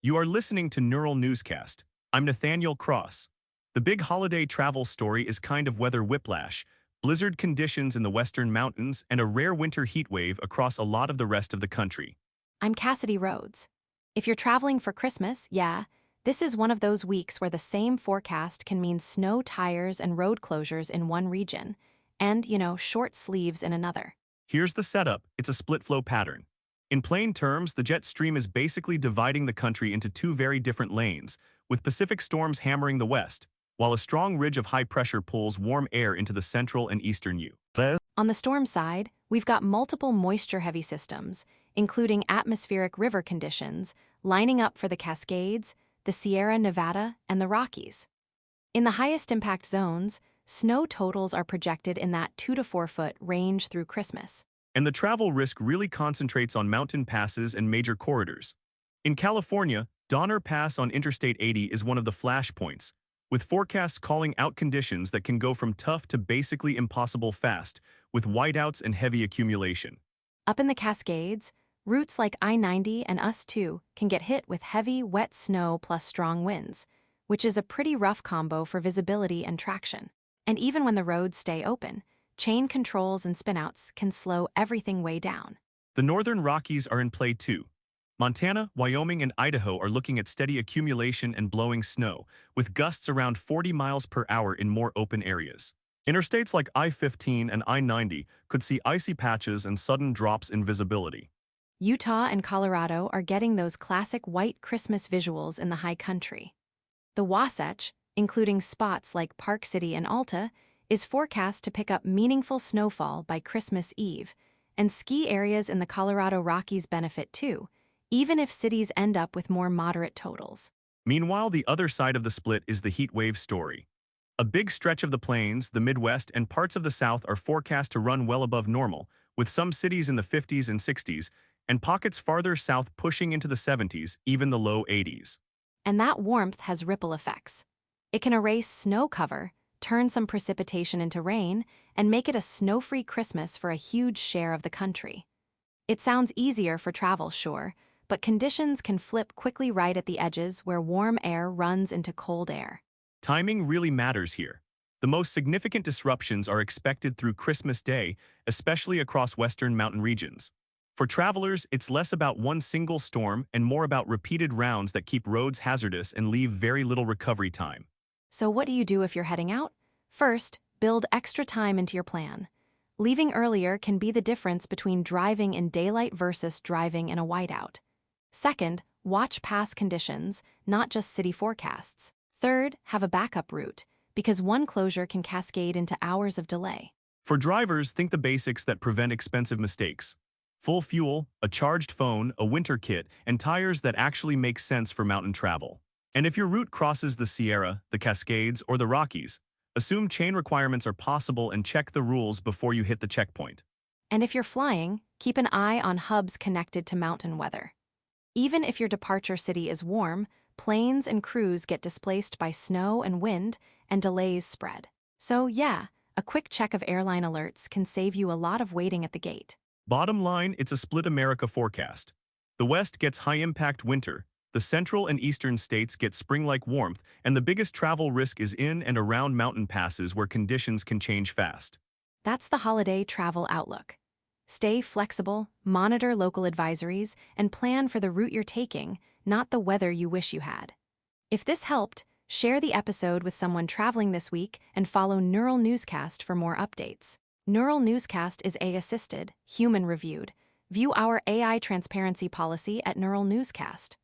You are listening to Neural Newscast. I'm Nathaniel Cross. The big holiday travel story is kind of weather whiplash, blizzard conditions in the western mountains, and a rare winter heat wave across a lot of the rest of the country. I'm Cassidy Rhodes. If you're traveling for Christmas, yeah, this is one of those weeks where the same forecast can mean snow tires and road closures in one region, and, short sleeves in another. Here's the setup. It's a split flow pattern. In plain terms, the jet stream is basically dividing the country into two very different lanes, with Pacific storms hammering the west, while a strong ridge of high pressure pulls warm air into the central and eastern U.S. On the storm side, we've got multiple moisture-heavy systems, including atmospheric river conditions, lining up for the Cascades, the Sierra Nevada, and the Rockies. In the highest impact zones, snow totals are projected in that 2 to 4 foot range through Christmas. And the travel risk really concentrates on mountain passes and major corridors. In California, Donner Pass on Interstate 80 is one of the flashpoints, with forecasts calling out conditions that can go from tough to basically impossible fast, with whiteouts and heavy accumulation. Up in the Cascades, routes like I-90 and US-2 can get hit with heavy, wet snow plus strong winds, which is a pretty rough combo for visibility and traction. And even when the roads stay open, chain controls and spinouts can slow everything way down. The northern Rockies are in play too. Montana, Wyoming, and Idaho are looking at steady accumulation and blowing snow, with gusts around 40 miles per hour in more open areas. Interstates like I-15 and I-90 could see icy patches and sudden drops in visibility. Utah and Colorado are getting those classic white Christmas visuals in the high country. The Wasatch, including spots like Park City and Alta, is forecast to pick up meaningful snowfall by Christmas Eve, and ski areas in the Colorado Rockies benefit too, even if cities end up with more moderate totals. Meanwhile, the other side of the split is the heat wave story. A big stretch of the plains, the Midwest, and parts of the South are forecast to run well above normal, with some cities in the 50s and 60s, and pockets farther south pushing into the 70s, even the low 80s. And that warmth has ripple effects. It can erase snow cover, turn some precipitation into rain, and make it a snow-free Christmas for a huge share of the country. It sounds easier for travel, sure, but conditions can flip quickly right at the edges where warm air runs into cold air. Timing really matters here. The most significant disruptions are expected through Christmas Day, especially across western mountain regions. For travelers, it's less about one single storm and more about repeated rounds that keep roads hazardous and leave very little recovery time. So what do you do if you're heading out? First, build extra time into your plan. Leaving earlier can be the difference between driving in daylight versus driving in a whiteout. Second, watch past conditions, not just city forecasts. Third, have a backup route, because one closure can cascade into hours of delay. For drivers, think the basics that prevent expensive mistakes. Full fuel, a charged phone, a winter kit, and tires that actually make sense for mountain travel. And if your route crosses the Sierra, the Cascades, or the Rockies, assume chain requirements are possible and check the rules before you hit the checkpoint. And if you're flying, keep an eye on hubs connected to mountain weather. Even if your departure city is warm, planes and crews get displaced by snow and wind, and delays spread. So yeah, a quick check of airline alerts can save you a lot of waiting at the gate. Bottom line, it's a split America forecast. The West gets high-impact winter, the central and eastern states get spring-like warmth, and the biggest travel risk is in and around mountain passes where conditions can change fast. That's the holiday travel outlook. Stay flexible, monitor local advisories, and plan for the route you're taking, not the weather you wish you had. If this helped, share the episode with someone traveling this week and follow Neural Newscast for more updates. Neural Newscast is AI-assisted, human-reviewed. View our AI transparency policy at neuralnewscast.com.